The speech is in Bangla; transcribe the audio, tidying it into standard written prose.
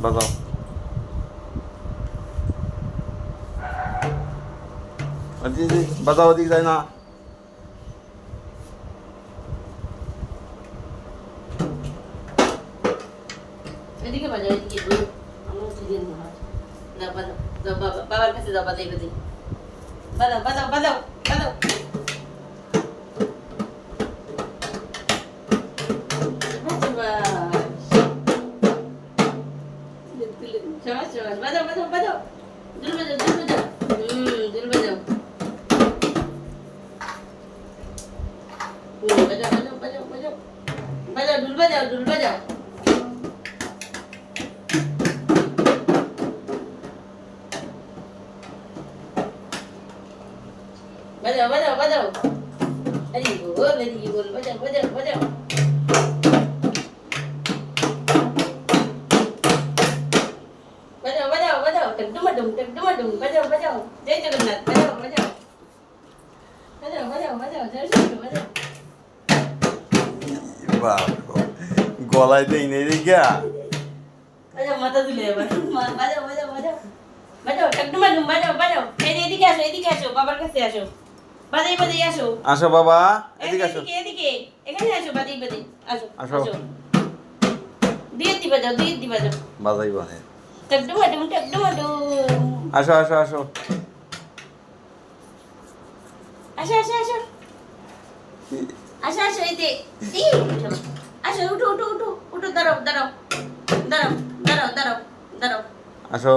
বাজাও। বাজাও, ওদিকে যায় না। এদিকে বাজাও, এদিকে আমার দিদি না দাও, বাজাও দাও, বাবার কাছে দাও, বাজাই বাজাই বাজাও বাজাও বাজাও বাজাও। শাবাশ শাবাশ, বাজাও বাজাও বাজাও, দুল বাজাও দুল বাজাও, দুল বাজাও, বাজাও বাজাও বাজাও বাজাও বাজাও, দুল বাজাও দুল বাজাও। বাজাও বাজাও বাজাও, আরে বল বাজাও বাজাও বাজাও। বাজাও বাজাও বাজাও, টকডুমাডুম, বাজাও বাজাও, জয় জগন্নাথ, বাজাও বাজাও বাজাও বাজাও বাজাও, জয় জগন্নাথ, বাজাও। গলায় দেই নেই রে গা। বাজাও, মাথা তুলে এবার বাজাও বাজাও বাজাও বাজাও, টকডুমাডুম, বাজাও বাজাও। এদিকে আসো, এদিকে আসো, বাবার কাছে আসো, বাজাই বাজাই আসো। আসো বাবা, এদিকে আসো। এদিকে এদিকে, এখানে আসো, বাজাই বাজাই আসো আসো। আসো। দিয়ে দি বাজাও, দিয়ে দি বাজাও, বাজাই বাহে। টকডুমাডুম টকডুমাডুম। আসো আসো আসো। আসো আসো আসো আসো আসো, এতে আসো, উঠো উঠো উঠো উঠো, দাঁড়াও দাঁড়াও দাঁড়াও দাঁড়াও দাঁড়াও দাঁড়াও। আসো।